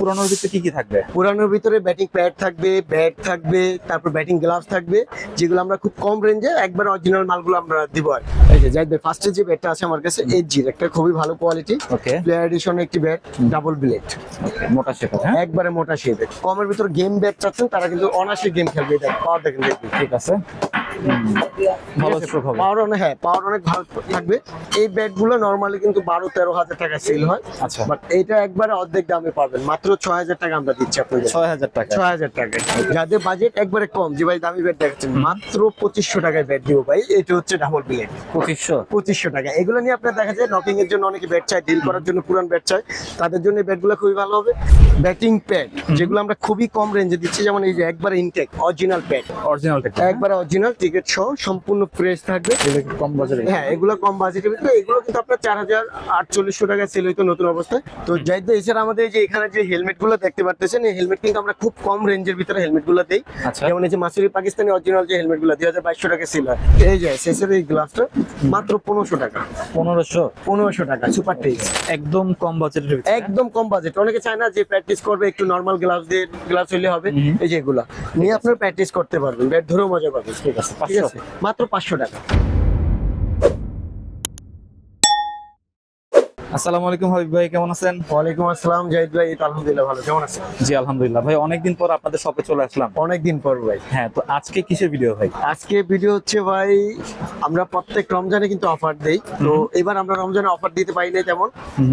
পুরানোর ভিতরে কি থাকবে? পুরানোর ভিতরে ব্যাটিং প্যাড থাকবে, ব্যাট থাকবে, তারপর ব্যাটিং গ্লাভস থাকবে, যেগুলো আমরা খুব কম রেঞ্জে একবার অরিজিনাল মালগুলো আমরা দিব আর কি। এই যে জাহিদ ভাই, ফার্স্টে যে ব্যাটটা আছে আমার কাছে এইচজির একটা খুবই ভালো কোয়ালিটি ওকে, প্লেয়ার এডিশন একটি ব্যাট, ডাবল ব্লেড, মোটা শেপ, হ্যাঁ একবারে মোটা শেপের। কমের ভিতর গেম ব্যাট চাচ্ছেন তারা কিন্তু অনায়াসে গেম খেলবে। এটা পাওয়ার দেখেন, দেখবেন ঠিক আছে। ভালো স্ট্রোক হবে। পাওয়ার অনেক, হ্যাঁ পাওয়ার অনেক ভালো থাকবে। এই ব্যাট গুলো নরমালি কিন্তু 12-13 হাজার টাকা সেল হয়। আচ্ছা, বাট এইটা একবারে অর্ধেক দামে পাবেন, মাত্র 6,000 টাকা আমরা দিচ্ছি আপনাদের। 6,000 টাকা। 6,000 টাকা। যাদের বাজেট একবারে কম, যে ভাই দামি ব্যাট দেখাচ্ছেন, মাত্র 2500 টাকায় ব্যাট দিব ভাই। এটা হচ্ছে ডাবল ব্লেড, 2500 টাকা। এগুলো নিয়ে আপনার দেখা যায় নকিং এর জন্য অনেকে ব্যাট চায়, ডিল করার জন্য পুরান ব্যাট চায়, তাদের জন্য এই ব্যাটগুলো খুবই ভালো হবে। ব্যাটিং প্যাড যেগুলো আমরা খুবই কম রেঞ্জে দিচ্ছি, যেমন এই যে একবারে ইনটেক অরিজিনাল প্যাড, একবারে অরিজিনাল টিকেট সহ সম্পূর্ণ ফ্রেশ থাকবে। কম বাজেটে, হ্যাঁ এগুলো কম বাজেটের ভিতরে। এগুলো কিন্তু আপনার 4,4800 টাকায় সেল হইতো নতুন অবস্থায়। তো জাহিদ ভাই, এছাড়া আমাদের এই যে এখানে যে হেলমেট গুলো দেখতে পারতেছেন, এই হেলমেট কিন্তু আমরা খুব কম রেঞ্জের ভিতরে হেলমেট গুলো দেই। আচ্ছা, যেমন এই যে মাসুরি পাকিস্তানি অরিজিনাল যে হেলমেট গুলো 2,2200 টাকা সেল হয়। এই যে শেষের এই গ্লাভসটা মাত্র 1500 টাকা। 1500 টাকা সুপার টেক্স, একদম কম বাজেটের ভিতরে, একদম কম বাজেট। অনেকে চায় না যে প্র্যাকটিস করবে একটু নরমাল গ্লাভস দিয়ে, গ্লাভস হইলে হবে। এই যে এগুলা নিয়ে আপনারা প্র্যাকটিস করতে পারবেন, ব্যাট ধরেও মজা পাবেন। ঠিক আছে। ঠিক আছে, মাত্র 500 টাকা। আসসালামু আলাইকুম হাবিব ভাই, কেমন আছেন? ওয়ালাইকুম আসসালাম জাহিদ ভাই, তো আলহামদুলিল্লাহ ভালো, কেমন আছেন? জি আলহামদুলিল্লাহ ভাই, অনেকদিন পর আপনাদের শপে চলে আসলাম। অনেকদিন পর ভাই। হ্যাঁ, তো আজকে কিসের ভিডিও ভাই? আজকে ভিডিও হচ্ছে ভাই, আমরা প্রত্যেক রমজানে কিন্তু অফার দেই। তো এবার আমরা রমজানে অফার দিতে পারি না তেমন,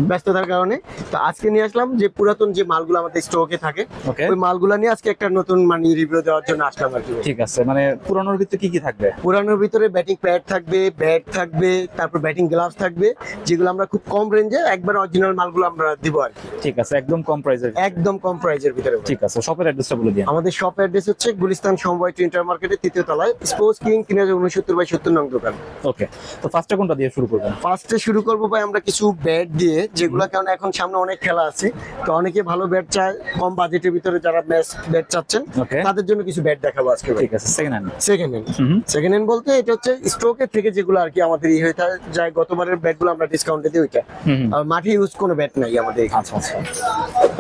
ব্যস্ততার কারণে। তো আজকে নিয়ে আসলাম যে পুরাতন যে মালগুলো আমাদের স্টকে থাকে, ওকে, ওই মালগুলো নিয়ে আজকে একটা নতুন মানে রিভিউ দেওয়ার জন্য আসলাম আর কি। ঠিক আছে, মানে পুরানোর ভিতরে কি থাকবে? পুরানোর ভিতরে ব্যাটিং প্যাড থাকবে, ব্যাট থাকবে, তারপর ব্যাটিং গ্লাভস থাকবে, যেগুলো আমরা খুব কম রেঞ্জে একবার অরিজিনাল মালগুলো আমরা দিব আর কি। ঠিক আছে, একদম কম প্রাইসের, একদম কম প্রাইসের ভিতরে। ঠিক আছে, শপের অ্যাড্রেসটা বলে দিন। আমাদের শপ অ্যাড্রেস হচ্ছে গুলিস্তান সমবায় ইন্টার মার্কেটের 3য় তলায়, স্পোর্টস কিং 369/70 নং দোকান। ওকে, তো ফার্স্টে কোনটা দিয়ে শুরু করবেন? ফার্স্টে শুরু করবো ভাই আমরা কিছু ব্যাট দিয়ে, যেগুলো কারণ এখন সামনে অনেক খেলা আছে, তো অনেকে ভালো ব্যাট চায় কম বাজেটের ভিতরে, যারা ম্যাচ ব্যাট চাচ্ছেন ওকে, তাদের জন্য কিছু ব্যাট দেখাবো আজকে ভাই। ঠিক আছে। সেকেন্ড হ্যান্ড, সেকেন্ড হ্যান্ড বলতে এটা হচ্ছে স্ট্রোকের থেকে যেগুলো আর কি আমাদের হয়ে যায়। গতবারের ব্যাটগুলো আমরা ডিসকাউন্টে দিই ওইটা, আর মাঠে ইউজ কোনো ব্যাট নাই আমাদের এখানে। আচ্ছা আচ্ছা।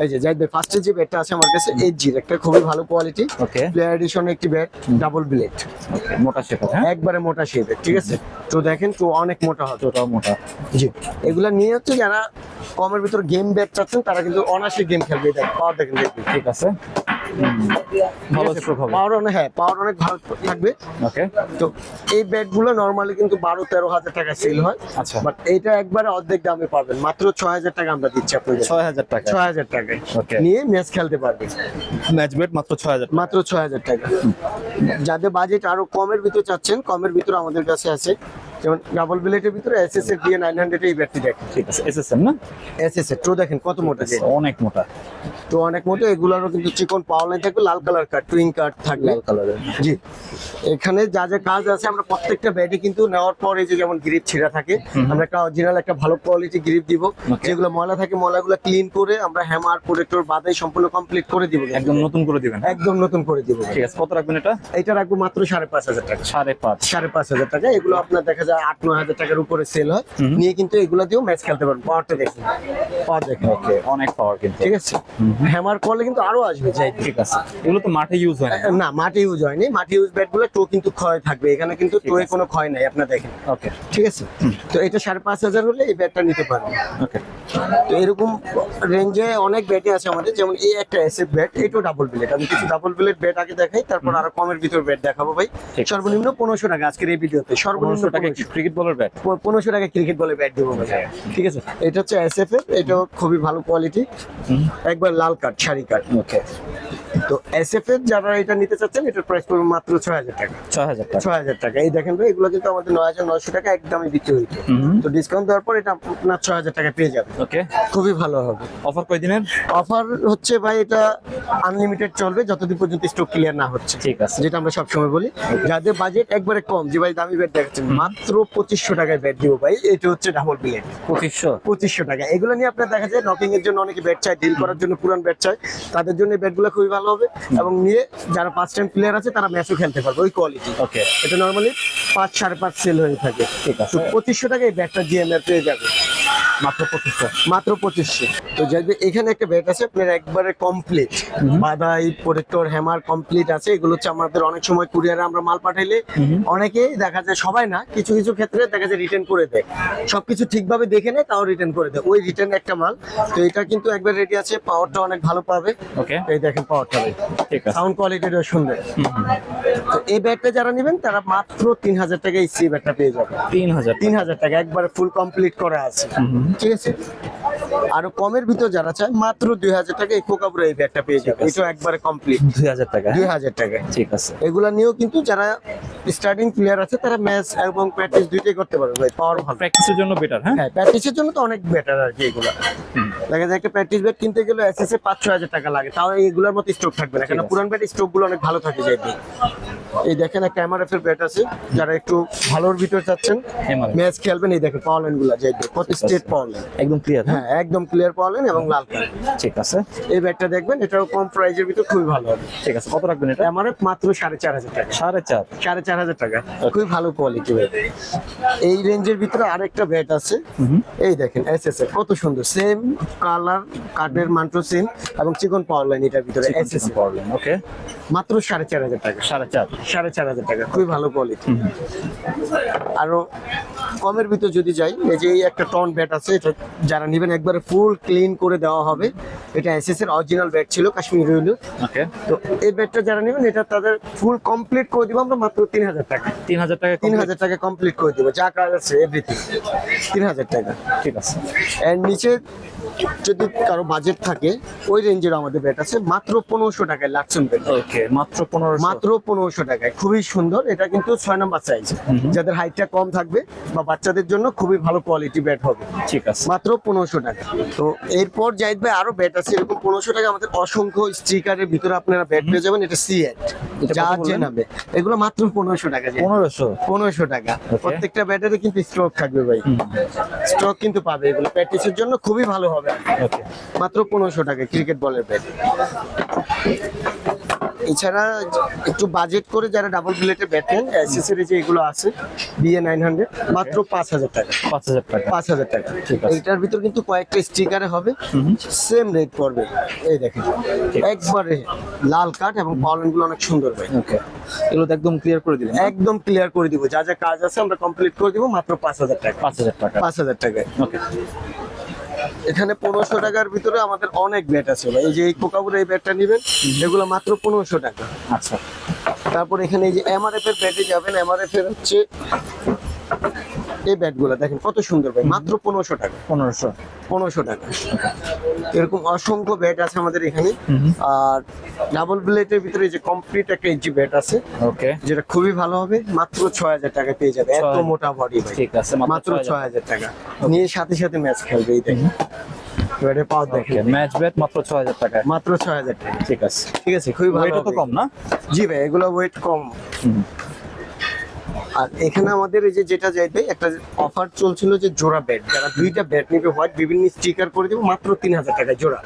এই যে জাহিদ ভাই, ফার্স্টে যে ব্যাটটা আছে আমার কাছে এইচজির একটা খুবই ভালো কোয়ালিটি ওকে, প্লেয়ার এডিশন একটি ব্যাট, ডাবল ব্লেড, মোটা শেপ, হ্যাঁ একবারে মোটা শেপের। ঠিক আছে, তো দেখেন তো অনেক মোটা হবে, ওটাও মোটা। জি। এগুলা নিয়ে হচ্ছে যারা কমের ভিতর গেম ব্যাট চাচ্ছেন তারা কিন্তু অনায়াসে গেম খেলবে। এটা পাওয়ার দেখেন, দেখবেন ঠিক আছে, ভালো স্ট্রোক হবে। পাওয়ার অনেক, হ্যাঁ পাওয়ার অনেক ভালো থাকবে। ওকে, তো এই ব্যাট গুলো নরমালি কিন্তু 12-13 হাজার টাকা সেল হয়। আচ্ছা, বাট এইটা একবারে অর্ধেক দামে পাবেন, মাত্র 6,000 টাকা আমরা দিচ্ছি আপনাদের। 6,000 টাকা। 6,000 টাকায় ওকে, নিয়ে ম্যাচ খেলতে পারবেন। ম্যাচ বেট মাত্র 6,000, মাত্র 6,000 টাকা। যাদের বাজেট আরো কমের ভিতর চাচ্ছেন, কমের ভিতর আমাদের কাছে আছে, যেমন ডাবল ব্লেডের ভিতরে এসএস এর দিয়ে 900 এই ব্যাটটি দেখেন। ঠিক আছে। এসএসএম না? এসএস এর তো দেখেন কত মোটা, যে অনেক মোটা, তো অনেক মোটা। এগুলোরও কিন্তু চিকন পাওয়ার লাইন থাকবে, লাল কালার কাট, টুইং কাট থাকবে, লাল কালারের। জি। এখানে যা যা কাজ আছে আমরা প্রত্যেকটা ব্যাটে কিন্তু নেওয়ার পরে যে যেমন গ্রিপ ছিঁড়া থাকে, আমরা একটা অরিজিনাল একটা ভালো কোয়ালিটি গ্রিপ দিব। যেগুলো ময়লা থাকে ময়লাগুলো ক্লিন করে আমরা হ্যামার প্রোটেক্টর বাদে সম্পূর্ণ কমপ্লিট করে দিব, একদম নতুন করে দিবেন। একদম নতুন করে দিব। ঠিক আছে, কত রাখবেন এটা? এটা রাখবো মাত্র 5,500 টাকা। 5,500 টাকা। এগুলো আপনার দেখা যায় 8-9 হাজার টাকার উপরে সেল হয়। নিয়ে কিন্তু এগুলো দিয়েও ম্যাচ খেলতে পারবেন। পাওয়ারটা দেখুন, পাওয়ার দেখুন, ওকে, অনেক পাওয়ার কিন্তু। ঠিক আছে। হ্যামার করলে কিন্তু আরো আসবে চাই। ঠিক আছে, এগুলো তো মাঠে ইউজ হয় না? না, মাঠে ইউজ হয়নি। মাঠে ইউজ ব্যাট গুলো টো কিন্তু ক্ষয় থাকবে, এখানে কিন্তু টোয়ে কোনো ক্ষয় নাই, আপনার দেখেন। ওকে, ঠিক আছে। তো এটা 5,500 হলে এই ব্যাটটা নিতে পারবেন। ওকে, তো এরকম রেঞ্জে অনেক ব্যাটই আছে আমাদের, যেমন এই একটা এসএফ ব্যাট, এটাও ডাবল ব্লেড। আমি কিছু ডাবল ব্লেড ব্যাট আগে দেখাই, তারপর আরো কমের ভিতর ব্যাট দেখাবো ভাই। সর্বনিম্ন 1500 টাকা আজকের এই ভিডিওতে, সর্বনিম্ন 1500 টাকা ক্রিকেট বলের ব্যাট। 1500 টাকা ক্রিকেট বলে ব্যাট দেবো ভাই। ঠিক আছে, এটা হচ্ছে এসএফ এর, এটাও খুবই ভালো কোয়ালিটি, একবার লাল কাট, শাড়ি কাট। ওকে, তো এসএফ এর যারা এটা নিতে চাচ্ছেন, এটার প্রাইস পড়বে মাত্র 6,000 টাকা। 6,000 টাকা। 6,000 টাকা। এই দেখেন ভাই, এগুলো কিন্তু আমাদের 9,900 টাকা একদমই বিক্রি হইতো। তো ডিসকাউন্ট দেওয়ার পর এটা আপনার 6,000 টাকা পেয়ে যাবে। ওকে, খুবই ভালো হবে। অফার কয়দিনের? অফার হচ্ছে ভাই এটা আনলিমিটেড চলবে যতদিন পর্যন্ত স্টক ক্লিয়ার না হচ্ছে। ঠিক আছে, যেটা আমরা সবসময় বলি। যাদের বাজেট একবারে কম, যে ভাই দামি ব্যাট দেখাচ্ছেন, মাত্র 2500 টাকায় ব্যাট দিব ভাই। এটা হচ্ছে ডাবল ব্লেড, 2500 টাকা। এগুলো নিয়ে আপনার দেখা যায় নকিং এর জন্য অনেকে ব্যাট চায়, ডিল করার জন্য পুরান ব্যাট চায়, তাদের জন্য এই ব্যাটগুলো খুবই ভালো হবে। এবং নিয়ে যারা 5 টাইম প্লেয়ার আছে তারা ম্যাচও খেলতে পারবে ওই কোয়ালিটি। ওকে, এটা নরমালি 5-5.5 সেল হয়ে থাকে। ঠিক আছে, 2500 টাকা এই ব্যাটটা জিএমআর পেয়ে যাবে। মাত্র 2500। মাত্র 2500। তো যাদের এখানে একটা ব্যাট আছে আপনার একবারে কমপ্লিট, বাদাই প্রোটেক্টর হ্যামার কমপ্লিট আছে। এগুলো হচ্ছে আমাদের অনেক সময় কুরিয়ারে আমরা মাল পাঠাইলে অনেকেই দেখা যায়, সবাই না, কিছু কিছু ক্ষেত্রে দেখা যায় রিটার্ন করে দেয়, সবকিছু ঠিকভাবে দেখে নেয় তাও রিটার্ন করে দেয়, ওই রিটার্ন একটা মাল। তো এটা কিন্তু একবার রেডি আছে, পাওয়ারটা অনেক ভালো পাবে। ওকে, এই দেখেন পাওয়ারটা, ঠিক আছে। সাউন্ড কোয়ালিটিটাও সুন্দর। তো এই ব্যাটটা যারা নেবেন তারা মাত্র 3000 টাকা এই সি ব্যাটটা পেয়ে যাবে। 3000 টাকা একবারে ফুল কমপ্লিট করা আছে, ঠিক আছে। আরো কমের ভিতর যারা চায় মাত্র 2000 টাকা এই কোকাবুরা এই ব্যাটটা পেয়ে যাবে, এটা একবারে কমপ্লিট 2000 টাকা। 2000 টাকা, ঠিক আছে। এগুলা নিয়েও কিন্তু যারা স্টার্টিং প্লেয়ার আছে তারা ম্যাচ এবং প্র্যাকটিস দুইটাই করতে পারবে ভাই, পাওয়ার ভালো। প্র্যাকটিসের জন্য বেটার। হ্যাঁ, হ্যাঁ, প্র্যাকটিসের জন্য তো অনেক বেটার আর কি। এগুলা দেখা যায় একটা প্র্যাকটিস ব্যাট কিনতে গেলে এসএসএ 5-6 হাজার টাকা লাগে, তাও এইগুলোর মতো স্টক থাকবে না, কারণ পুরান ব্যাট স্টক গুলো অনেক ভালো থাকে যায়। এই দেখেন একটা এমআরএফ এর ব্যাট আছে, যারা একটু ভালোর ভিতর চাচ্ছেন MRF ম্যাচ খেলবেন, এই দেখেন পাওয়ার লাইন গুলা যায়, কত স্ট্রেট পাওয়ার লাইন, একদম ক্লিয়ার। হ্যাঁ একদম ক্লিয়ার পাওয়ার লাইন এবং লাল কালার। ঠিক আছে, এই ব্যাটটা দেখবেন, এটাও কম প্রাইজের ভিতর খুবই ভালো হবে। ঠিক আছে। কত রাখবেন এটা? এমআরএফ মাত্র 4500 টাকা। 4.5। 4500 টাকা, খুবই ভালো কোয়ালিটি ব্যাট। এই রেঞ্জের ভিতরে আরেকটা ব্যাট আছে, এই দেখেন এসএসএ, কত সুন্দর, সেম কালার, কার্ডের মান্ট্রো সেম এবং চিকন পাওয়ার লাইন এটার ভিতরে এসএসএ, প্রবলেম। ওকে, মাত্র 4500 টাকা। 4.5। 4500 টাকা, খুবই ভালো কোয়ালিটি। আরো কমের ভিতর যদি যাই, এই যে এই একটা টন ব্যাট আছে, এটা যারা নেবেন একবারে ফুল ক্লিন করে দেওয়া হবে। এটা এসএস এর অরিজিনাল ব্যাট ছিল, কাশ্মীরি হইল। ওকে, তো এই ব্যাটটা যারা নেবেন এটা তাদের ফুল কমপ্লিট করে দিব আমরা মাত্র 3000 টাকা। 3000 টাকা। 3000 টাকা কমপ্লিট করে দিব, যা কাজ আছে এভরিথিং 3000 টাকা। ঠিক আছে। এর নিচে যদি কারো বাজেট থাকে ওই রেঞ্জের আমাদের ব্যাট আছে মাত্র 1500 টাকায়, লাক্সন ব্যাট। ওকে, মাত্র 1500। মাত্র 1500 টাকায়, খুবই সুন্দর। এটা কিন্তু 6 নাম্বার সাইজ, যাদের হাইটটা কম থাকবে বা বাচ্চাদের জন্য খুবই ভালো কোয়ালিটি ব্যাট হবে। ঠিক আছে, মাত্র 1500 টাকা। তো এরপর জাহিদ ভাই আরো ব্যাট আছে এরকম 1500 টাকা, আমাদের অসংখ্য স্টিকারের ভিতরে আপনারা ব্যাট পেয়ে যাবেন। এটা সিএট এটা যা কত বললেন? নামে, এগুলো মাত্র 1500 টাকা। 1500 টাকা। প্রত্যেকটা ব্যাটারে কিন্তু স্টক থাকবে ভাই, স্টক কিন্তু পাবে, এগুলো প্র্যাকটিসের জন্য খুবই ভালো হবে। ওকে, মাত্র 1500 টাকা ক্রিকেট বলের ব্যাট। এছাড়া একটু বাজেট করে যারা ডাবল প্লেটের ব্যাট নেন, অ্যাক্সেসরি যে এগুলো আছে বিএ 900 মাত্র 5000 টাকা। 5000 টাকা। 5000 টাকা, ঠিক আছে। এইটার ভিতর কিন্তু কয়েকটা স্টিকারে হবে, সেম রেট পড়বে। এই দেখেন একবারে লাল কাঠ এবং পাওয়ার গুলো অনেক সুন্দর ভাই। ওকে, এগুলো তো একদম ক্লিয়ার করে দিবেন। একদম ক্লিয়ার করে দিব, যা যা কাজ আছে আমরা কমপ্লিট করে দিব মাত্র 5000 টাকা। 5000 টাকা। 5000 টাকায়। ওকে, এখানে 1500 টাকার ভিতরে আমাদের অনেক ব্যাট আছে ভাই। এই যে এই কোকাবুরা এই ব্যাটটা নেবেন, এগুলো মাত্র 1500 টাকা। আচ্ছা। তারপর এখানে এই যে এমআরএফ এর ব্যাটে যাবেন, এমআরএফ এর হচ্ছে এই ব্যাটগুলো দেখেন কত সুন্দর ভাই, মাত্র 1500 টাকা। 1500 টাকা। এরকম অসংখ্য ব্যাট আছে আমাদের এখানে। আর ডাবল ব্লেডের ভিতরে যে কমপ্লিট একটা ইঞ্চি ব্যাট আছে, ওকে, যেটা খুবই ভালো হবে, মাত্র 6000 টাকা পেয়ে যাবে। এত 6000 মোটা বডি ভাই, ঠিক আছে, মাত্র 6000 টাকা নিয়ে সাথে সাথে ম্যাচ খেলবে। এই দেখেন ব্যাটে পাওয়ার ওকে, দেখেন, ম্যাচ ব্যাট মাত্র 6000 টাকা। মাত্র 6000 টাকা। ঠিক আছে, ঠিক আছে, খুবই ভালো এটা তো হবে। কম না? জি ভাই, এগুলো ওয়েট কম। আর এখানে আমাদের এই যে যেটা যাইবে একটা অফার চলছিল যে জোড়া ব্যাট, যারা দুইটা ব্যাট নিবে হোয়াইট বিভিন্ন স্টিকার করে দেবো মাত্র 3000 টাকা জোড়া।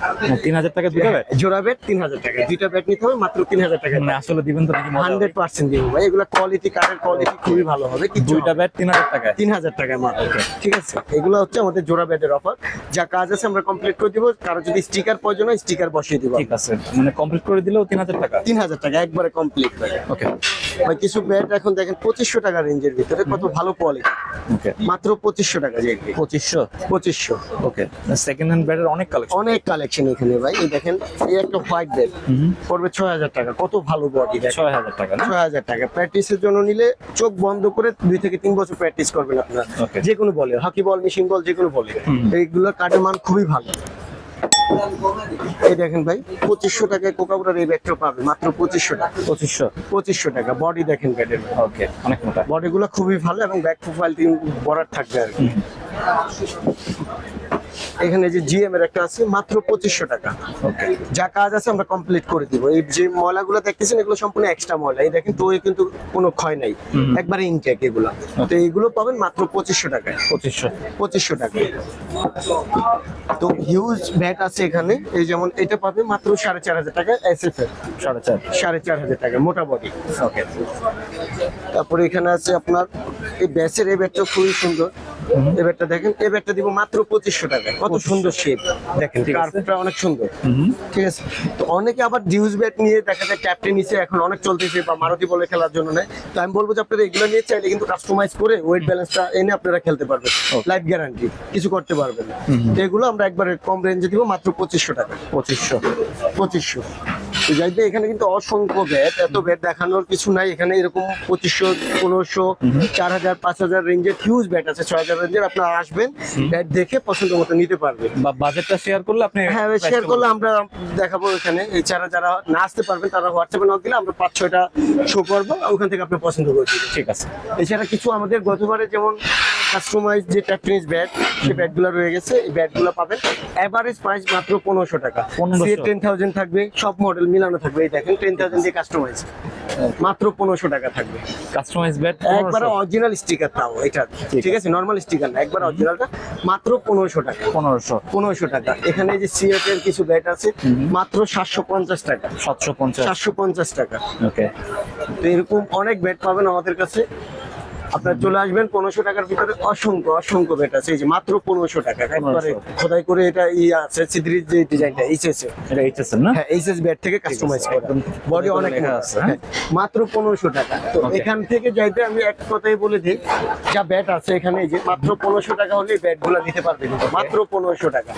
3000 টাকা দুটো ব্যাট? জোড়া ব্যাট 3000 টাকা, দুইটা ব্যাট নিতে হবে মাত্র 3000 টাকা। মানে আসলে দিবেন তো নাকি? 100% দিব ভাই, এগুলা কোয়ালিটি, কাঠের কোয়ালিটি খুবই ভালো হবে। দুইটা ব্যাট 3000 টাকা? 3000 টাকা মাত্র। ঠিক আছে, এগুলো হচ্ছে আমাদের জোড়া ব্যাটের অফার, যা কাজ আছে আমরা কমপ্লিট করে দিব। কারো যদি স্টিকার প্রয়োজন হয় স্টিকার বসিয়ে দিব। ঠিক আছে, মানে কমপ্লিট করে দিলেও 3000 টাকা? 3000 টাকা একবারে কমপ্লিট ভাই। ওকে, ভাই কিছু ব্যাট এখন দেখেন 2500 টাকা রেঞ্জের ভিতরে, কত ভালো কোয়ালিটি, ওকে, মাত্র 2500 টাকা। যে 2500? 2500। ওকে, সেকেন্ড হ্যান্ড ব্যাটের অনেক কালেকশন। অনেক কালেকশন এখানে ভাই। এই দেখেন এই একটা হোয়াইট ব্যাট পড়বে 6000 টাকা, কত ভালো বডি। 6000 টাকা না? 6000 টাকা। প্র্যাকটিসের জন্য নিলে চোখ বন্ধ করে 2 থেকে 3 বছর প্র্যাকটিস করবেন আপনার, Okay. যে কোনো বলে, হকি বল, মেশিন বল, যে কোনো বলে। এইগুলো কাঠের মান খুবই ভালো। এই দেখেন ভাই 2500 টাকায় কোকাবুরার এই ব্যাটটা পাবে, মাত্র 2500 টাকা। 2500 টাকা। বডি দেখেন ব্যাটের, ওকে, অনেক মোটা। বডিগুলো খুবই ভালো এবং ব্যাক প্রোফাইল বরার থাকবে আর কি। এখানে যে জিএম এর একটা আছে মাত্র 2500 টাকা। ওকে, যা কাজ আছে আমরা কমপ্লিট করে দিব। এই যে ময়লাগুলো দেখতেছেন এগুলো সম্পূর্ণ এক্সট্রা ময়লা, এই দেখেন তো কিন্তু কোনো ক্ষয় নাই, একবারে ইনটেক এগুলো। তো এইগুলো পাবেন মাত্র 2500 টাকায়। 2500 টাকা। তো হিউজ ব্যাট আছে এখানে, এই যেমন এটা পাবে মাত্র 4500 টাকা এসএফ এর। 4500 টাকা মোটা বডি। ওকে, তারপরে এখানে আছে আপনার এই ব্যাসের এই ব্যাটটা খুবই সুন্দর, এই ব্যাটটা দেখেন, এই ব্যাটটা দিব মাত্র 2500 টাকা। কত সুন্দর শেপ দেখেন, ঠিক আছে। কার্ভটা অনেক সুন্দর। ঠিক আছে, তো অনেকে আবার ডিউস ব্যাট নিয়ে দেখা যায় ক্যাপ্টেন নিচে এখন অনেক চলতেছে বা মারুতি বলে খেলার জন্য নেয়। তো আমি বলবো যে আপনারা এগুলো নিয়ে চাইলে কিন্তু কাস্টমাইজ করে ওয়েট ব্যালেন্সটা এনে আপনারা খেলতে পারবেন, লাইফ গ্যারান্টি, কিছু করতে পারবেন। তো এগুলো আমরা একবারে কম রেঞ্জে দিব মাত্র 2500 টাকা। 2500 তো যাইতে এখানে কিন্তু অসংখ্য ব্যাট, এত ব্যাট দেখানোর কিছু নাই এখানে। এরকম 2500, 1500, 4000, 5000 রেঞ্জের হিউজ ব্যাট আছে, 6000 রেঞ্জের। আপনারা আসবেন, ব্যাট দেখে পছন্দ মতো নিতে পারবেন। বা বাজেটটা শেয়ার করলে আপনি হ্যাঁ, শেয়ার করলে আমরা দেখাবো এখানে। এছাড়া যারা না আসতে পারবেন তারা হোয়াটসঅ্যাপে নক দিলে আমরা 5-6টা শো করবো, ওখান থেকে আপনি পছন্দ করে দিবেন। ঠিক আছে। এছাড়া কিছু আমাদের গতবারে যেমন কাস্টমাইজ যে টেনিস ব্যাট, সেই ব্যাটগুলো রয়ে গেছে। এই ব্যাটগুলো পাবেন এভারেজ প্রাইস মাত্র 1500 টাকা। 10,000 থাকবে, সব মডেল মিলানো থাকবে। এই দেখেন 10,000 দিয়ে কাস্টমাইজ মাত্র 1500 টাকা থাকবে। কাস্টমাইজ ব্যাট একবার অরিজিনাল স্টিকার তাও এটা, ঠিক আছে, নরমাল স্টিকার না, একবার অরিজিনালটা মাত্র 1500 টাকা। 1500 টাকা। এখানে এই যে সিএট এর কিছু ব্যাট আছে মাত্র 750 টাকা। 750 টাকা। ওকে। তো এরকম অনেক ব্যাট পাবেন আমাদের কাছে। আপনার চলে আসবেন, 1500 টাকার ভিতরে অসংখ্য ব্যাট আছে। এই যে মাত্র 1500 টাকা, একবারে খোদাই করে এটা আছে সিদ্রির যে ডিজাইনটা এইচএস এটা এইচএস না? হ্যাঁ, এইচএস ব্যাট থেকে কাস্টমাইজ করা, বডি অনেক আছে। মাত্র 1500 টাকা। তো এখান থেকে যাইতে আমি এক কথাই বলে দিই, যা ব্যাট আছে এখানে, এই যে মাত্র 1500 টাকা হলে ব্যাটগুলো নিতে পারবেন। মাত্র 1500 টাকা,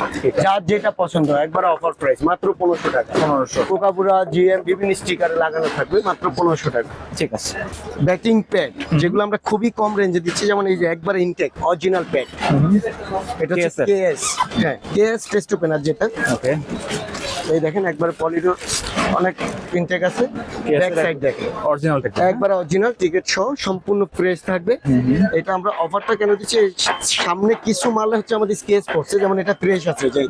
যার যেটা পছন্দ একবার অফার প্রাইস মাত্র 1500 টাকা। 1500 কোকাবুরা, জিএম বিভিন্ন স্টিকারে লাগানো থাকবে, মাত্র 1500 টাকা। ঠিক আছে। ব্যাটিং প্যাড যেগুলো আমরা খুবই কম রেঞ্জে দিচ্ছি, যেমন এই যে একবার ইনটেক অরিজিনাল প্যাড, এটা হচ্ছে কেএস। হ্যাঁ, কেএস টেস্ট ওপেনার যেটা। ওকে। এই দেখেন একবার পলির অনেক ইনটেক আছে। ব্যাক সাইড দেখেন অরিজিনাল একবার অরিজিনাল টিকেট সহ সম্পূর্ণ ফ্রেশ থাকবে। এটা আমরা অফারটা কেন দিচ্ছি, সামনে কিছু মাল হচ্ছে আমাদের স্কেচ পড়ছে, যেমন এটা ফ্রেশ আছে, যে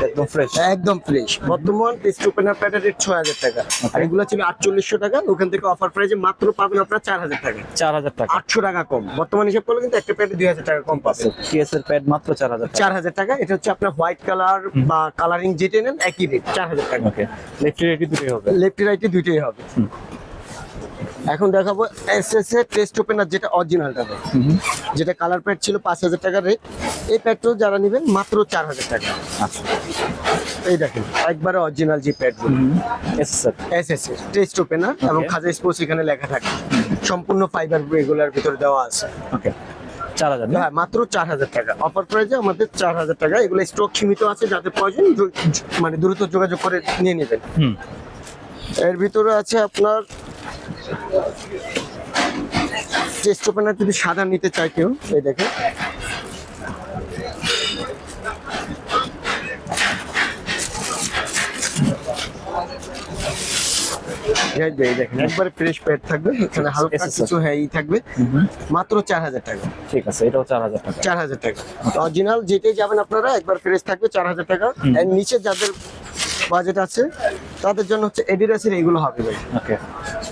একদম ফ্রেশ। একদম ফ্রেশ। বর্তমান টেস্ট ওপেনার প্যাডের রেট 6000 টাকা, আর এগুলো ছিল 4800 টাকা। ওখান থেকে অফার প্রাইসে মাত্র পাবেন আপনারা 4000 টাকা। 4000 টাকা, 800 টাকা কম। বর্তমান হিসাব করলে কিন্তু একটা প্যাডে 2000 টাকা কম পাবেন। কেএস এর প্যাড মাত্র 4000 টাকা। 4000 টাকা। এটা হচ্ছে আপনার হোয়াইট কালার বা কালারিং যেটা নেন একই রেট, 4000 টাকা। ওকে। লেফট রাইট দুটোই হবে? লেফট রাইটে দুইটাই হবে। এখন দেখাবো এসএস এর টেস্ট ওপেনার যেটা অরিজিনালটা, যেটা কালার প্যাড ছিল 5000 টাকার রেট। এই প্যাডটাও যারা নেবেন মাত্র 4000 টাকা। আচ্ছা। এই দেখেন একবারে অরিজিনাল যে প্যাডগুলো এসএস এর টেস্ট ওপেনার এবং খাজা স্পোর্টস এখানে লেখা থাকে, সম্পূর্ণ ফাইবার এগুলোর ভিতরে দেওয়া আছে। ওকে। 4000 হ্যাঁ, মাত্র 4000 টাকা অফার প্রাইসে আমাদের 4000 টাকা। এগুলো স্টক সীমিত আছে, যাদের প্রয়োজন মানে দ্রুত যোগাযোগ করে নিয়ে নেবেন। এর ভিতরে আছে আপনার টেস্ট ওপেনার যদি সাদা নিতে চাই কেউ, এই দেখেন দেখেন একবারে ফ্রেশ প্যাড থাকবে, এখানে হালকা কিছু হ্যাঁ থাকবে, মাত্র 4000 টাকা। ঠিক আছে, এটাও 4000 টাকা। 4000 টাকা অরিজিনাল যেটাই যাবেন আপনারা, একবার ফ্রেশ থাকবে 4000 টাকা। এর নিচে যাদের বাজেট আছে তাদের জন্য হচ্ছে এডিডাসের এগুলো হবে ভাই। ওকে।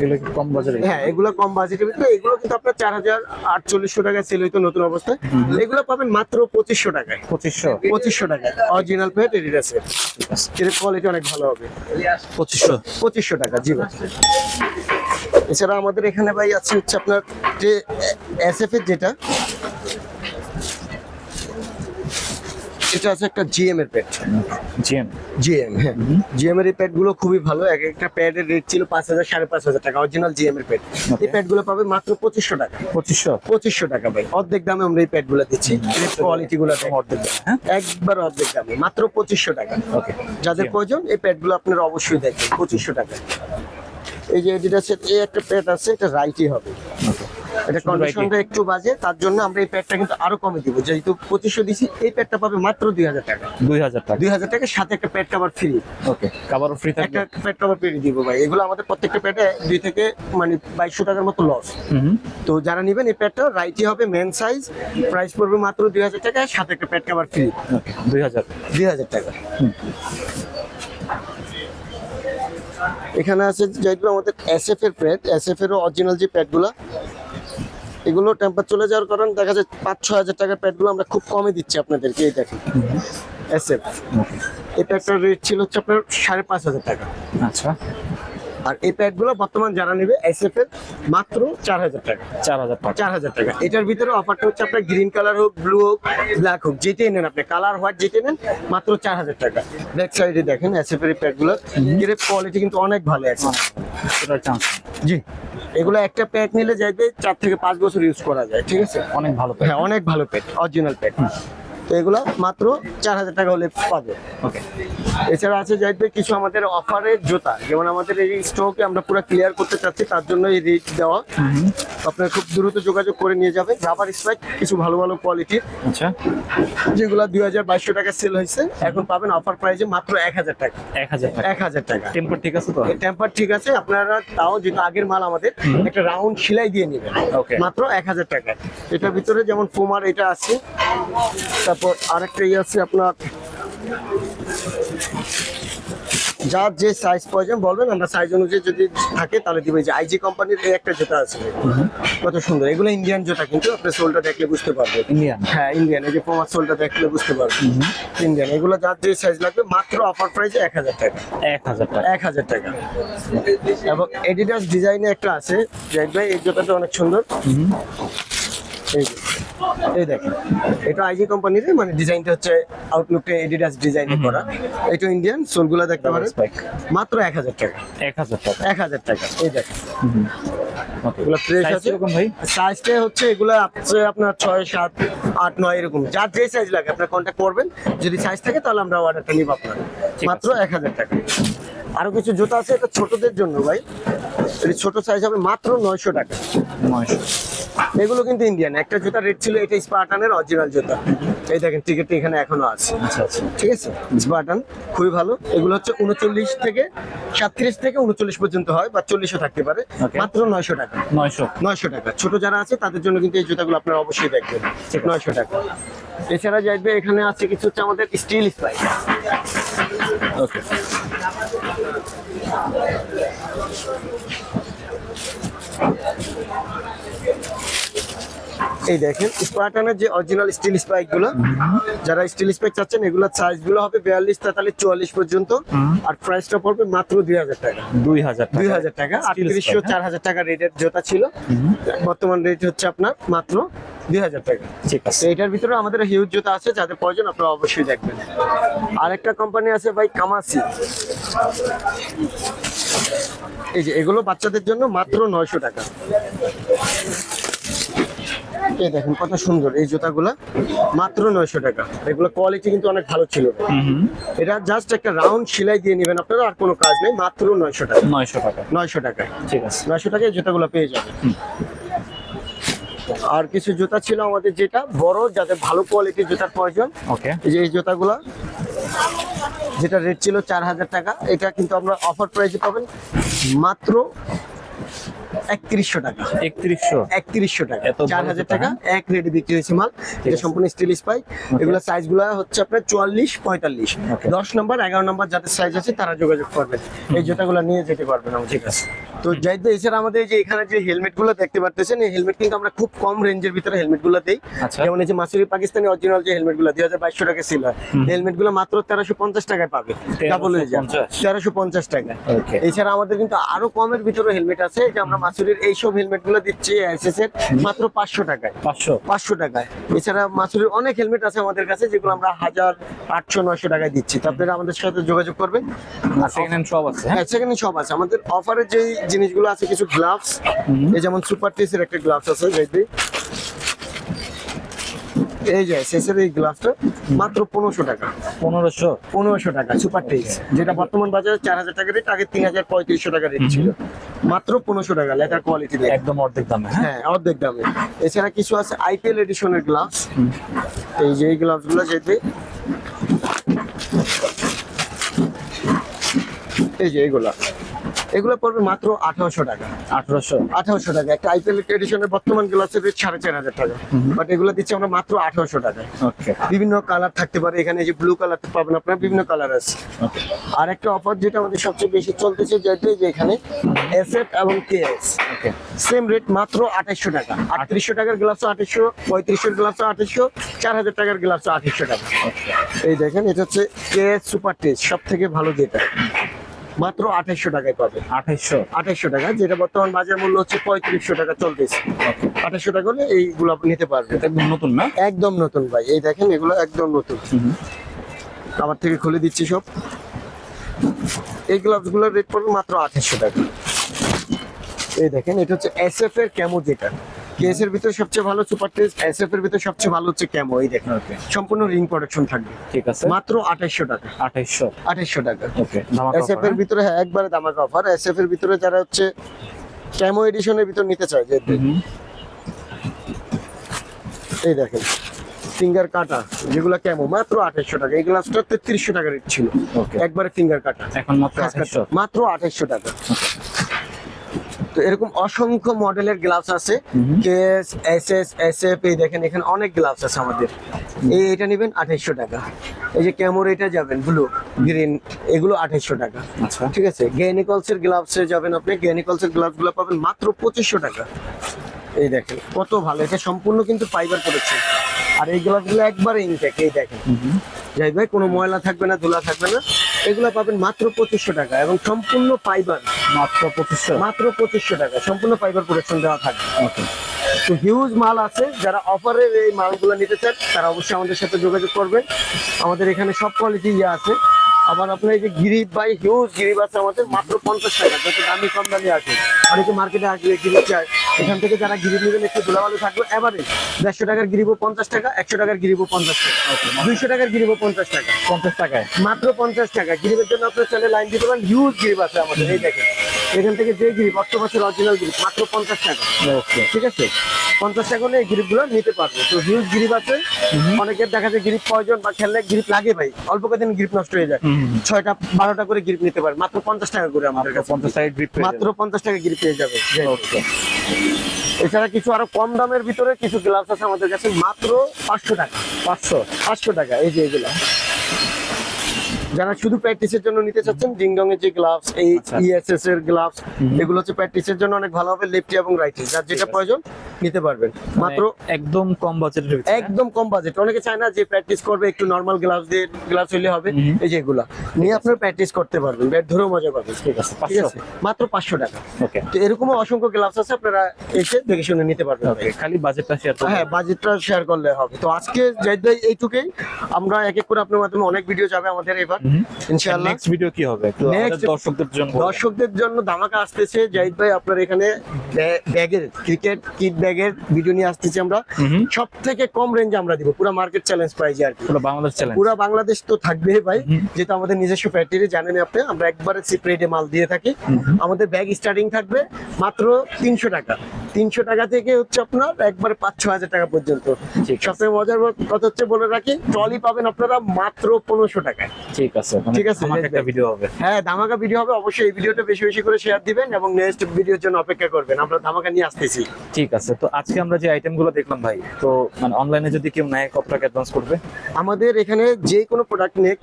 এগুলো কি কম বাজেটে? হ্যাঁ, এগুলো কম বাজেটের ভিতরে। এগুলো কিন্তু আপনার 4800 টাকায় সেল হইতো নতুন অবস্থায়। এগুলো পাবেন মাত্র 2500 টাকায়। 2500 টাকায় অরিজিনাল প্যাড এডিডাসের। এর কোয়ালিটি অনেক ভালো হবে। 2500 টাকা। জি ভাই। এছাড়া আমাদের এখানে ভাই আছে হচ্ছে আপনার যে এসএফ এর যেটা, এটা আছে একটা জিএম এর প্যাড। জিএম হ্যাঁ, জিএম এর এই প্যাড গুলো খুবই ভালো। এক একটা প্যাডের রেট ছিল 5000, 5500 টাকা অরিজিনাল জিএম এর প্যাড। এই প্যাড গুলো পাবে মাত্র 2500 টাকা। 2500 টাকা ভাই, অর্ধেক দামে আমরা এই প্যাড গুলো দিচ্ছি। কোয়ালিটি গুলো অর্ধেক দামে, একবার অর্ধেক দামে মাত্র 2500 টাকা। ওকে, যাদের প্রয়োজন এই প্যাড গুলো আপনারা অবশ্যই দেখবেন 2500 টাকা। এই যে এডিডাসের এই একটা প্যাড আছে, এটা রাইটই হবে। এটা কন্ডিশনটা একটু বাজে, তার জন্য আমরা এই প্যাডটা কিন্তু আরো কমে দিব। যেহেতু 2500 দিছি, এই প্যাডটা পাবে মাত্র 2000 টাকা। 2000 টাকা সাথে একটা প্যাড কভার ফ্রি। ওকে, কভারও ফ্রি থাকবে। একটা প্যাড কভার ফ্রি দিব ভাই। এগুলো আমাদের প্রত্যেকটা প্যাডে 2 থেকে মানে 2200 টাকার মতো লস। তো যারা নেবেন এই প্যাডটা রাইটই হবে, মেন সাইজ, প্রাইস পড়বে মাত্র 2000 টাকা, সাথে একটা প্যাড কভার ফ্রি। ওকে, 2000 টাকা। এখানে আছে যেগুলো আমাদের এসএফ এর প্যাড, এসএফ এর অরিজিনাল যে প্যাডগুলো, এগুলো টেম্পার চলে যাওয়ার কারণে দেখা যায় 5-6 হাজার টাকার প্যাডগুলো আমরা খুব কমে দিচ্ছি আপনাদেরকে। এই দেখেন এসএফ, এই প্যাডটার রেট ছিল হচ্ছে আপনার 5500 টাকা। আচ্ছা, আর এই প্যাড গুলো বর্তমান যারা নেবে এসএফ এর মাত্র 4000 টাকা। 4000 টাকা। 4000 টাকা। এটার ভিতরে অফারটা হচ্ছে আপনার গ্রিন কালার হোক, ব্লু হোক, ব্ল্যাক হোক, যেটাই নেন আপনি, কালার হোয়াইট যেটাই নেন মাত্র 4000 টাকা। ব্যাক সাইডে দেখেন এসএফ এর প্যাড গুলো, এর কোয়ালিটি কিন্তু অনেক ভালো আছে। সেটার চান্স। জি, এগুলো একটা প্যাড নিলে যাইবে 4 থেকে 5 বছর ইউজ করা যায়, ঠিক আছে? অনেক ভালো। হ্যাঁ, অনেক ভালো প্যাড, অরিজিনাল প্যাড। তো এগুলো মাত্র 4000 টাকা হলে পাবে। ওকে। এছাড়া আছে যাইবে কিছু আমাদের অফারের জুতা, যেমন আমাদের এই স্টকে আমরা পুরো ক্লিয়ার করতে চাচ্ছি, তার জন্য এই রেট দেওয়া। আপনারা খুব দ্রুত যোগাযোগ করে নিয়ে যাবেন। রাবার স্পাইক কিছু ভালো ভালো কোয়ালিটির, আচ্ছা, যেগুলো 2200 টাকা সেল হয়েছে, এখন পাবেন অফার প্রাইসে মাত্র 1000 টাকা। 1000 টাকা। 1000 টাকা। টেম্পার ঠিক আছে তো? টেম্পার ঠিক আছে। আপনারা তাও যেহেতু আগের মাল আমাদের, একটা রাউন্ড সেলাই দিয়ে নেবেন Okay. মাত্র 1000 টাকা। এটার ভিতরে যেমন ফোমার এটা আছে, তারপর আরেকটা ইয়ে আছে আপনার, যার যে সাইজ প্রয়োজন বলবেন, আমরা সাইজ অনুযায়ী যদি থাকে তাহলে দিব। যে আইজি কোম্পানির এই একটা জুতা আছে, কত সুন্দর। এগুলো ইন্ডিয়ান জুতা, কিন্তু আপনি সোলটা দেখলে বুঝতে পারবেন। ইন্ডিয়ান? হ্যাঁ, ইন্ডিয়ান। এই যে ফোমার সোলটা দেখলে বুঝতে পারবেন ইন্ডিয়ান। এগুলো যার যে সাইজ লাগবে মাত্র অফার প্রাইসে 1000 টাকা। 1000 টাকা। 1000 টাকা। এবং এডিডাস ডিজাইনে একটা আছে, জাহিদ ভাই, এই জুতাটা অনেক সুন্দর। এই যে, এই দেখেন, এটা আইজি কোম্পানির, মানে ডিজাইনটা হচ্ছে আউটলুকটা এডিডাস ডিজাইনে করা। এটা ইন্ডিয়ান, সোলগুলো দেখতে পারেন মাত্র 1000 টাকা। 1000 টাকা। 1000 টাকা। এই দেখেন, ওকে। এগুলো ফ্রেশ সাইজ আছে। কিরকম ভাই? সাইজটা হচ্ছে এগুলো আছে আপনার 6, 7, 8, 9 এরকম, যার যে সাইজ লাগে আপনার কন্ট্যাক্ট করবেন। যদি সাইজ থাকে তাহলে আমরা অর্ডারটা নিব আপনার। ঠিক মাত্র 1000 টাকা। আরো কিছু জুতা আছে, এটা ছোটদের জন্য ভাই, এটা ছোট সাইজ হবে মাত্র 900 টাকা। 900। এগুলো কিন্তু ইন্ডিয়ান। একটা জুতা রেট ছিল, এটা স্পার্টানের অরিজিনাল জুতা। এই দেখেন, টিকিট এখানে এখনো আছে। আচ্ছা আচ্ছা। ঠিক আছে, স্পার্টান খুবই ভালো। এগুলো হচ্ছে 39 থেকে 37 থেকে 39 পর্যন্ত হয়, বা 40ও থাকতে পারে। Okay. মাত্র 900 টাকা। 900। 900 টাকা। ছোট যারা আছে তাদের জন্য কিন্তু এই জুতাগুলো আপনারা অবশ্যই দেখবেন। 900 টাকা। এছাড়া যাইবে এখানে আছে কিছু হচ্ছে আমাদের স্টিল স্পাইক। ওকে। এই দেখেন স্পার্টানের যে অরিজিনাল স্টিল স্পাইক গুলো, যারা স্টিল স্পাইক চাচ্ছেন, এগুলোর সাইজ গুলো হবে 42, 43, 44 পর্যন্ত। আর প্রাইসটা পড়বে মাত্র 2000 টাকা। 2000 টাকা। 2000 টাকা। 3800, 4000 টাকা রেটের জুতা ছিল, বর্তমান রেট হচ্ছে আপনার মাত্র 2000 টাকা। ঠিক আছে। তো এটার ভিতরে আমাদের হিউজ জুতা আছে, যাদের প্রয়োজন আপনারা অবশ্যই দেখবেন। আরেকটা কোম্পানি আছে ভাই, কামাসি। এই যে এগুলো বাচ্চাদের জন্য মাত্র 900 টাকা। এই দেখেন কত সুন্দর এই জুতাগুলো, মাত্র 900 টাকা। এগুলো কোয়ালিটি কিন্তু অনেক ভালো ছিল। এটা জাস্ট একটা রাউন্ড সেলাই দিয়ে নেবেন আপনারা, আর কোনো কাজ নেই। মাত্র 900 টাকা। 900 টাকা। 900 টাকা। ঠিক আছে। 900 টাকায় জুতাগুলো পেয়ে যাবেন। আর কিছু জুতা ছিল আমাদের, যেটা বড়, যাদের ভালো কোয়ালিটির জুতার প্রয়োজন। ওকে। এই যে এই জুতাগুলা, যেটা রেট ছিল 4000 টাকা, এটা কিন্তু আমরা অফার প্রাইসে পাবেন মাত্র 3100 টাকা। 3100 টাকা। এত ভালো 4000 জুতা, টাকা এক রেটে বিক্রি হয়েছে মাল। এটা সম্পূর্ণ স্টিল স্পাইক। এগুলো সাইজ গুলো হচ্ছে আপনার 44, 45। Okay. 10 নম্বর, 11 নম্বর যাদের সাইজ আছে তারা যোগাযোগ করবেন, এই জুতাগুলো নিয়ে যেতে পারবেন। ঠিক আছে। তো যাইতে এছাড়া আমাদের এই যে এখানে যে হেলমেট গুলো দেখতে পারতেছেন, এই হেলমেট কিন্তু আমরা খুব কম রেঞ্জের ভিতরে হেলমেট গুলো দেই। আচ্ছা। যেমন এই যে মাসুরি পাকিস্তানি অরিজিনাল যে হেলমেট গুলো 2200 টাকা সেল হয়, হেলমেট গুলো মাত্র 1350 টাকায় পাবে। ডাবল হয়ে যায় 1350 টাকা। Okay. এছাড়া আমাদের কিন্তু আরো কমের ভিতরে হেলমেট আছে, যে আমরা মাসুরির এইসব হেলমেট গুলো দিচ্ছি এসএস এর মাত্র 500 টাকায়। 500 টাকায়। এছাড়া মাসুরির অনেক হেলমেট আছে আমাদের কাছে, যেগুলো আমরা 1000, 800, 900 টাকায় দিচ্ছি। তো আপনারা আমাদের সাথে যোগাযোগ করবেন। আর সেকেন্ড হ্যান্ড সব আছে? হ্যাঁ, সেকেন্ড হ্যান্ড সব আছে। আমাদের অফারের যে জিনিসগুলো আছে, কিছু গ্লাভস, এই যেমন সুপার টেসের একটা গ্লাভস আছে, এই যে শেষের এই গ্লাভসটা মাত্র 1500 টাকা। 1500 টাকা সুপার টেস, যেটা বর্তমান বাজারে 4000 টাকা রেট, আগে 3500 টাকা রেট ছিল। মাত্র 1500 টাকা, লেদার কোয়ালিটি, একদম অর্ধেক দামে। হ্যাঁ, অর্ধেক দামে। এছাড়া কিছু আছে আইপিএল এডিশনের গ্লাভস, এই যে এই গ্লাভস গুলো যেতে, এই যে এগুলো পড়বে মাত্র 1800 টাকা। 1800 টাকা। একটা আইপিএল এডিশনের বর্তমান গ্লাভসের রেট 4500 টাকা, বাট এগুলো দিচ্ছি আমরা মাত্র 1800 টাকায়। ওকে। বিভিন্ন কালার থাকতে পারে, এখানে যে ব্লু কালার পাবেন আপনারা, বিভিন্ন কালার আছে। ওকে। আর একটা অফার যেটা আমাদের সবচেয়ে বেশি চলতেছে, যেটা যে এখানে এসএফ এবং কেএস, ওকে। সেম রেট মাত্র 2800 টাকা। 3800 টাকার গ্লাভস 2800, 3500 গ্লাভস 2800, 4000 টাকার গ্লাভস 2800 টাকা। এই দেখেন, এটা হচ্ছে কেএস সুপার টেস্ট, সব থেকে ভালো যেটা। মাত্র 2800 টাকায় পাবে। 2800 টাকা, যেটা বর্তমান বাজার মূল্য হচ্ছে 3500 টাকা চলতেছে। 2800 টাকা হলে এইগুলো আপনি নিতে পারবেন। একদম নতুন না? একদম নতুন ভাই, এই দেখেন এগুলো একদম নতুন। আমার থেকে খুলে দিচ্ছি সব। এই গ্লাভসগুলোর রেট পড়বে মাত্র 2800 টাকা। এই দেখেন, এটা হচ্ছে এসএফ এর ক্যামো, যেটা কেএস এর ভিতরে সবচেয়ে ভালো সুপার টেস্ট, এসএফ এর ভিতরে সবচেয়ে ভালো হচ্ছে ক্যামো। এই দেখেন সম্পূর্ণ রিং প্রোডাকশন থাকবে। ঠিক আছে, মাত্র 2800 টাকা। 2800 টাকা। ওকে, এসএফ এর ভিতরে হ্যাঁ একবারে দামাকা অফার। এসএফ এর ভিতরে যারা হচ্ছে ক্যামো এডিশনের ভিতর নিতে চায়, যে এই দেখেন ফিঙ্গার কাটা যেগুলো ক্যামো, মাত্র 2800 টাকা। এই গ্লাভসটা 3300 টাকা রেট ছিল, একবারে ফিঙ্গার কাটা, এখন মাত্র 2800। মাত্র 2800 টাকা। তো এরকম অসংখ্য মডেলের গ্লাভস আছে, কেএস, এসএস, এসএফ। এই দেখেন এখানে অনেক গ্লাভস আছে আমাদের। এটা নেবেন 2800 টাকা। এই যে ক্যামোর এটা যাবেন ব্লু, গ্রিন, এগুলো 2800 টাকা। আচ্ছা, ঠিক আছে। গেনিকলস এর গ্লাভসে যাবেন আপনি, গেনিকলস এর গ্লাভসগুলো পাবেন মাত্র 2500 টাকা। এই দেখেন কত ভালো, এটা সম্পূর্ণ কিন্তু ফাইবার প্রোটেকশন। আর এই গ্লাভসগুলো একবারে ইনটেক। এই দেখেন যাই ভাই, কোনো ময়লা থাকবে না, ধুলা থাকবে না। এগুলো পাবেন মাত্র 2500 টাকা এবং সম্পূর্ণ ফাইবার। মাত্র 2500 টাকা, সম্পূর্ণ ফাইবার প্রোটেকশন দেওয়া থাকবে। ওকে, তো হিউজ মাল আছে। যারা অফারের এই মালগুলো নিতে চান তারা অবশ্যই আমাদের সাথে যোগাযোগ করবেন। আমাদের এখানে সব কোয়ালিটি আছে। আবার আপনার এই যে গিরিপ বাই হিউজ গিরিপ আছে আমাদের মাত্র 50 টাকা। যত দামি কম দামি আছে, অনেকে মার্কেটে আসলে গিরিপ চায়, এখান থেকে যারা গিরিপ নেবেন একটু ধুলাবালু থাকবে। এবারে 150 টাকার গিরিপও 50 টাকা, 100 টাকার গিরিপও 50 টাকা, 200 টাকার গিরিপও 50 টাকা। 50 টাকায় মাত্র 50 টাকা। গিরিপের জন্য আপনার চ্যানেল লাইন দিতে পারেন। হিউজ গিরিপ আছে আমাদের। এই দেখেন এখান থেকে যে গিরিপ 8 বছর অরিজিনাল গিরিপ মাত্র 50 টাকা। ওকে, ঠিক আছে, 50 টাকা হলে এই গিরিপগুলো নিতে পারবে। তো হিউজ গিরিপ আছে। অনেকের দেখা যায় গিরিপ প্রয়োজন বা খেললে গিরিপ লাগে ভাই, অল্প কদিন গিরিপ নষ্ট হয়ে যায়, 6টা 12টা করে গিরিপ নিতে পারে মাত্র 50 টাকা করে। আমাদের কাছে 50 টাকায় গ্রিপ মাত্র 50 টাকা গিরিপ পেয়ে যাবে। ওকে, এছাড়া কিছু আরো কম দামের ভিতরে কিছু গ্লাভস আছে আমাদের কাছে মাত্র 500 টাকা। 500 টাকা। এই যে এগুলো যারা শুধু প্র্যাকটিসের জন্য নিতে চাচ্ছেন, জিংডং এর যে গ্লাভস, এই ইএসএস এর গ্লাভস, এগুলো হচ্ছে প্র্যাকটিসের জন্য অনেক ভালো হবে। লেফটি এবং রাইটে যার যেটা প্রয়োজন নিতে পারবেন। মাত্র একদম কম বাজেটের ভিতরে, একদম কম বাজেট। অনেকে চায় না যে প্র্যাকটিস করবে একটু নরমাল গ্লাভস দিয়ে, গ্লাভস হইলে হবে। এই যে এগুলা নিয়ে আপনারা প্র্যাকটিস করতে পারবেন, ব্যাট ধরেও মজা পাবেন। ঠিক আছে, ঠিক আছে, মাত্র 500 টাকা। ওকে, তো এরকমও অসংখ্য গ্লাভস আছে, আপনারা এসে দেখে শুনে নিতে পারবেন। ওকে, খালি বাজেটটা শেয়ার করুন। হ্যাঁ, বাজেটটা শেয়ার করলে হবে। তো আজকে জাহিদ ভাই এইটুকুই। আমরা এক এক করে আপনার মাধ্যমে অনেক ভিডিও যাবে আমাদের এবার ইনশাআল্লাহ। নেক্সট ভিডিও কি হবে একটু আমাদের দর্শকদের জন্য ধামাকা আসতেছে জাহিদ ভাই। আপনার এখানে ব্যাগের, ক্রিকেট কিট ব্যাগের ভিডিও নিয়ে আসতেছি আমরা। সব থেকে কম রেঞ্জে আমরা দিব, পুরো মার্কেট চ্যালেঞ্জ প্রাইজে আর কি। পুরো বাংলাদেশ চ্যালেঞ্জ, পুরো বাংলাদেশ তো থাকবে ভাই, যেহেতু আমাদের নিজস্ব ফ্যাক্টরি জানেন আপনি, আমরা একবারে চিপ রেটে মাল দিয়ে থাকি। আমাদের ব্যাগ স্টার্টিং থাকবে মাত্র 300 টাকা। 300 টাকা থেকে হচ্ছে আপনার একবারে 5-6 হাজার টাকা পর্যন্ত। সবথেকে মজার কথা হচ্ছে বলে রাখি, ট্রলি পাবেন আপনারা মাত্র 1500 টাকায়। ঠিক আছে, ঠিক আছে, একটা ভিডিও হবে। হ্যাঁ, ধামাকা ভিডিও হবে। অবশ্যই এই ভিডিওটা বেশি বেশি করে শেয়ার দিবেন এবং নেক্সট ভিডিওর জন্য অপেক্ষা করবেন। আমরা ধামাকা নিয়ে আসতেছি। ঠিক আছে, তো আজকে আমরা যে আইটেমগুলো দেখলাম ভাই, তো মানে অনলাইনে যদি কেউ নেয় কত টাকা অ্যাডভান্স করবে? আমাদের এখানে যে কোনো প্রোডাক্ট নেক,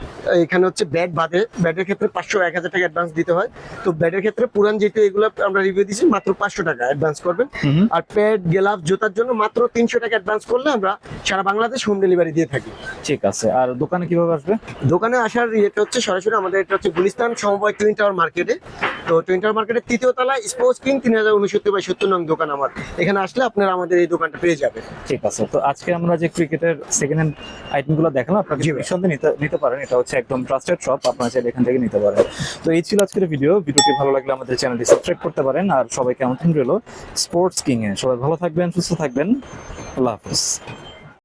এখানে হচ্ছে ব্যাট বাদে, ব্যাটের ক্ষেত্রে 500-1000 টাকা অ্যাডভান্স দিতে হয়। তো ব্যাটের ক্ষেত্রে পুরান যেহেতু এগুলো আমরা রিভিউ দিচ্ছি, মাত্র 500 টাকা অ্যাডভান্স করবেন। আর প্যাড, গ্লাভ, জুতার জন্য মাত্র 300 টাকা অ্যাডভান্স করলে আমরা সারা বাংলাদেশ হোম ডেলিভারি দিয়ে থাকি। ঠিক আছে, আর দোকানে কিভাবে আসবে? দোকানে আসার এটা হচ্ছে সরাসরি আমাদের, এটা হচ্ছে গুলিস্তান সমবায় টুইন টাওয়ার মার্কেটে। তো টুইন টাওয়ার মার্কেটের 3য় তলায় স্পোর্টস কিং 3069/70 নং দোকান আমার। এখানে আসলে আপনারা আমাদের এই দোকানটা পেয়ে যাবেন। ঠিক আছে, তো আজকে আমরা যে ক্রিকেটের সেকেন্ড হ্যান্ড আইটেমগুলো দেখলাম, আপনারা নিঃসন্দেহে নিতে পারেন। এটা হচ্ছে একদম ট্রাস্টেড শপ, আপনারা চাইলে এখান থেকে নিতে পারেন। তো এই ছিল আজকের ভিডিও। ভিডিওটি ভালো লাগলে আমাদের চ্যানেলটি সাবস্ক্রাইব করতে পারেন। আর সবাইকে আমন্ত্রণ রইল স্পোর্টস কিং এ। সবাই ভালো থাকবেন, সুস্থ থাকবেন। আল্লাহ হাফেজ।